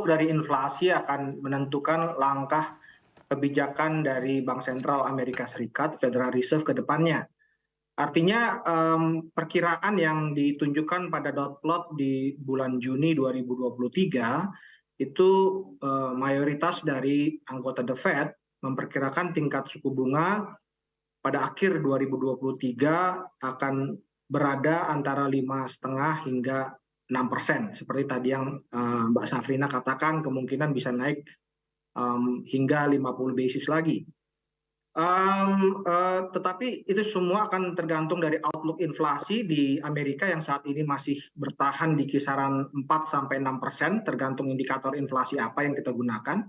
outlook dari inflasi akan menentukan langkah kebijakan dari Bank Sentral Amerika Serikat, Federal Reserve ke depannya. Artinya perkiraan yang ditunjukkan pada dot plot di bulan Juni 2023 itu mayoritas dari anggota The Fed memperkirakan tingkat suku bunga pada akhir 2023 akan berada antara 5,5 hingga 6%. Seperti tadi yang Mbak Safrina katakan, kemungkinan bisa naik hingga 50 basis lagi. Tetapi itu semua akan tergantung dari outlook inflasi di Amerika yang saat ini masih bertahan di kisaran 4-6%, tergantung indikator inflasi apa yang kita gunakan.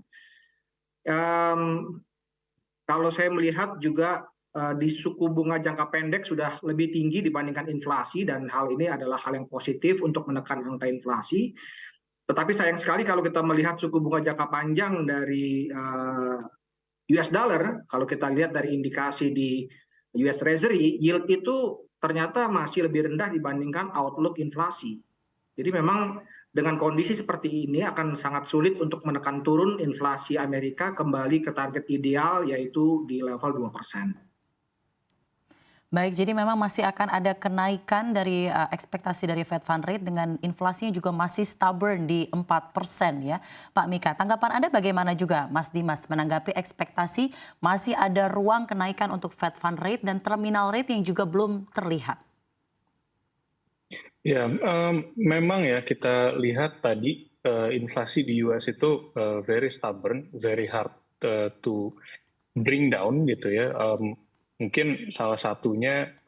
Kalau saya melihat juga di suku bunga jangka pendek sudah lebih tinggi dibandingkan inflasi, dan hal ini adalah hal yang positif untuk menekan angka inflasi. Tetapi sayang sekali kalau kita melihat suku bunga jangka panjang dari US dollar, kalau kita lihat dari indikasi di US Treasury, yield itu ternyata masih lebih rendah dibandingkan outlook inflasi. Jadi memang dengan kondisi seperti ini akan sangat sulit untuk menekan turun inflasi Amerika kembali ke target ideal, yaitu di level 2%. Baik, jadi memang masih akan ada kenaikan dari ekspektasi dari Fed Fund Rate dengan inflasinya juga masih stubborn di 4% ya. Pak Mika, tanggapan Anda bagaimana juga Mas Dimas menanggapi ekspektasi masih ada ruang kenaikan untuk Fed Fund Rate dan terminal rate yang juga belum terlihat? Ya, memang ya kita lihat tadi inflasi di US itu very stubborn, very hard to bring down gitu ya. Mungkin salah satunya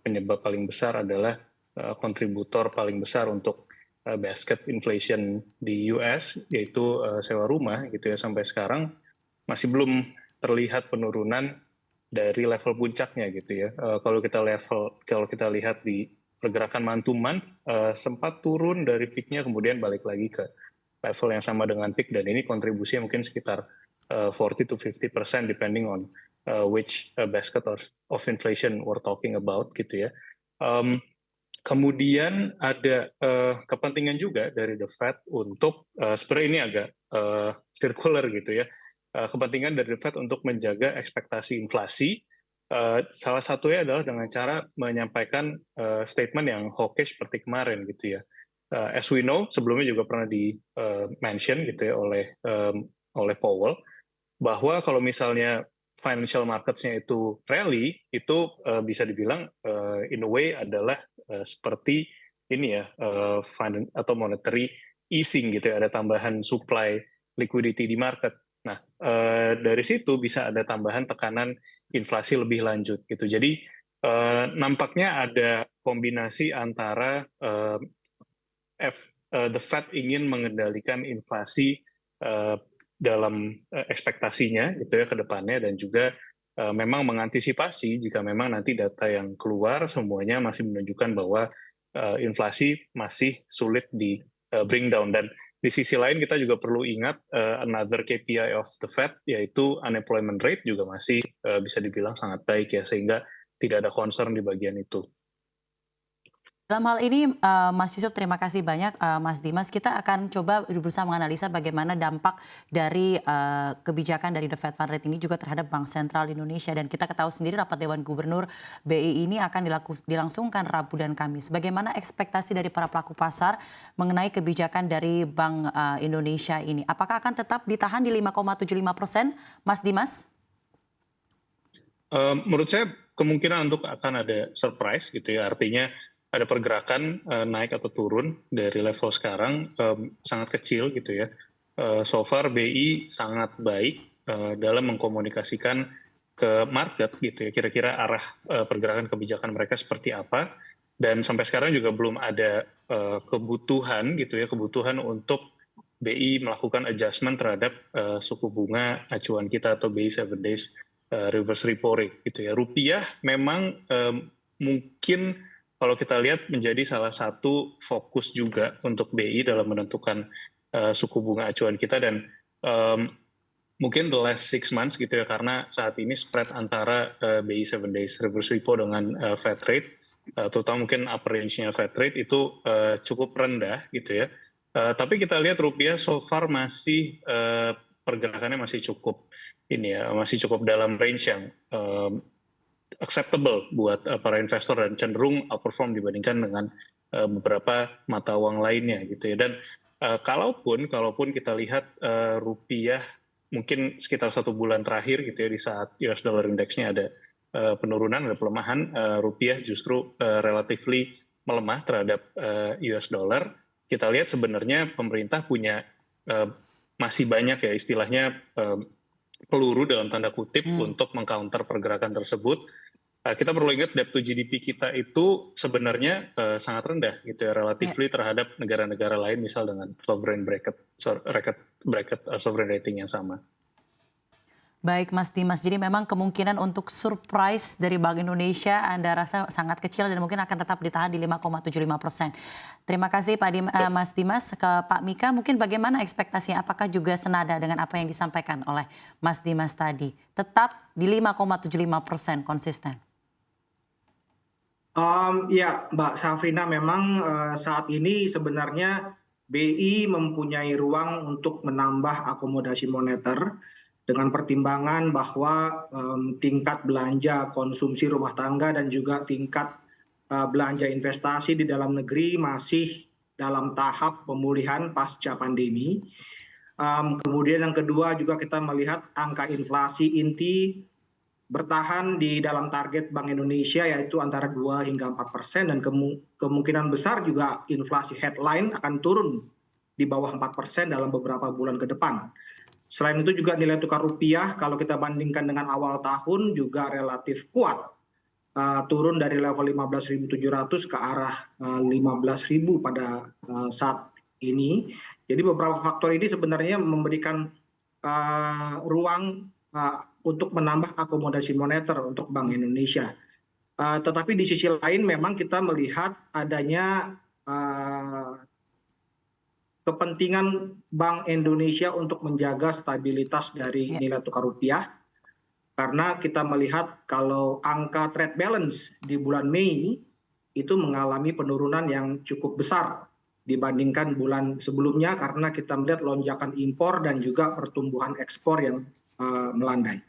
penyebab paling besar adalah kontributor paling besar untuk basket inflation di US, yaitu sewa rumah gitu ya, sampai sekarang masih belum terlihat penurunan dari level puncaknya gitu ya. Kalau kita lihat di pergerakan month to month sempat turun dari peaknya, kemudian balik lagi ke level yang sama dengan peak, dan ini kontribusinya mungkin sekitar 40-50% depending on which basket of inflation we're talking about gitu ya. Kemudian ada kepentingan juga dari The Fed untuk sebenarnya ini agak circular gitu ya. Kepentingan dari The Fed untuk menjaga ekspektasi inflasi. Salah satunya adalah dengan cara menyampaikan statement yang hawkish seperti kemarin gitu ya. As we know, sebelumnya juga pernah di-mention gitu ya oleh Powell, bahwa kalau misalnya financial markets-nya itu rally, itu bisa dibilang in a way adalah seperti ini ya, atau monetary easing gitu ya, ada tambahan supply liquidity di market. Nah, dari situ bisa ada tambahan tekanan inflasi lebih lanjut gitu. Jadi nampaknya ada kombinasi antara the Fed ingin mengendalikan inflasi dalam ekspektasinya gitu ya ke depannya, dan juga memang mengantisipasi jika memang nanti data yang keluar semuanya masih menunjukkan bahwa inflasi masih sulit di bring down. Dan di sisi lain kita juga perlu ingat another KPI of the Fed, yaitu unemployment rate juga masih bisa dibilang sangat baik ya, sehingga tidak ada concern di bagian itu. Dalam hal ini Mas Yusuf, terima kasih banyak Mas Dimas. Kita akan coba berusaha menganalisa bagaimana dampak dari kebijakan dari The Fed Fund Rate ini juga terhadap Bank Sentral Indonesia. Dan kita ketahui sendiri rapat Dewan Gubernur BI ini akan dilangsungkan Rabu dan Kamis. Bagaimana ekspektasi dari para pelaku pasar mengenai kebijakan dari Bank Indonesia ini? Apakah akan tetap ditahan di 5,75%, Mas Dimas? Menurut saya kemungkinan untuk akan ada surprise gitu ya, artinya ada pergerakan naik atau turun dari level sekarang sangat kecil gitu ya. So far BI sangat baik dalam mengkomunikasikan ke market gitu ya, kira-kira arah pergerakan kebijakan mereka seperti apa, dan sampai sekarang juga belum ada kebutuhan gitu ya, kebutuhan untuk BI melakukan adjustment terhadap suku bunga acuan kita atau BI 7 days reverse repo rate gitu ya. Rupiah memang mungkin kalau kita lihat menjadi salah satu fokus juga untuk BI dalam menentukan suku bunga acuan kita, dan mungkin the last 6 months gitu ya, karena saat ini spread antara BI 7 days reverse repo dengan Fed rate, terutama mungkin upper range-nya Fed rate itu cukup rendah gitu ya. Tapi kita lihat rupiah so far masih pergerakannya masih cukup masih cukup dalam range yang acceptable buat para investor dan cenderung outperform dibandingkan dengan beberapa mata uang lainnya gitu ya. Dan kalaupun kita lihat rupiah mungkin sekitar 1 bulan terakhir gitu ya, di saat US dollar index-nya ada penurunan, ada pelemahan, rupiah justru relatively melemah terhadap US dollar. Kita lihat sebenarnya pemerintah punya masih banyak ya istilahnya peluru dalam tanda kutip untuk mengcounter pergerakan tersebut. Kita perlu ingat debt to GDP kita itu sebenarnya sangat rendah gitu ya, relatively terhadap negara-negara lain misal dengan sovereign bracket sovereign rating yang sama. Baik Mas Dimas, jadi memang kemungkinan untuk surprise dari Bank Indonesia Anda rasa sangat kecil dan mungkin akan tetap ditahan di 5,75%. Terima kasih Mas Dimas. Ke Pak Mika, mungkin bagaimana ekspektasinya? Apakah juga senada dengan apa yang disampaikan oleh Mas Dimas tadi? Tetap di 5,75% konsisten? Ya Mbak Safrina, memang saat ini sebenarnya BI mempunyai ruang untuk menambah akomodasi moneter dengan pertimbangan bahwa tingkat belanja konsumsi rumah tangga dan juga tingkat belanja investasi di dalam negeri masih dalam tahap pemulihan pasca pandemi. Kemudian yang kedua juga kita melihat angka inflasi inti bertahan di dalam target Bank Indonesia, yaitu antara 2 hingga 4%, dan kemungkinan besar juga inflasi headline akan turun di bawah 4% dalam beberapa bulan ke depan. Selain itu juga nilai tukar rupiah kalau kita bandingkan dengan awal tahun juga relatif kuat, turun dari level 15.700 ke arah 15.000 pada saat ini. Jadi beberapa faktor ini sebenarnya memberikan ruang untuk menambah akomodasi moneter untuk Bank Indonesia. Tetapi di sisi lain memang kita melihat adanya kepentingan Bank Indonesia untuk menjaga stabilitas dari nilai tukar rupiah, karena kita melihat kalau angka trade balance di bulan Mei itu mengalami penurunan yang cukup besar dibandingkan bulan sebelumnya, karena kita melihat lonjakan impor dan juga pertumbuhan ekspor yang melandai.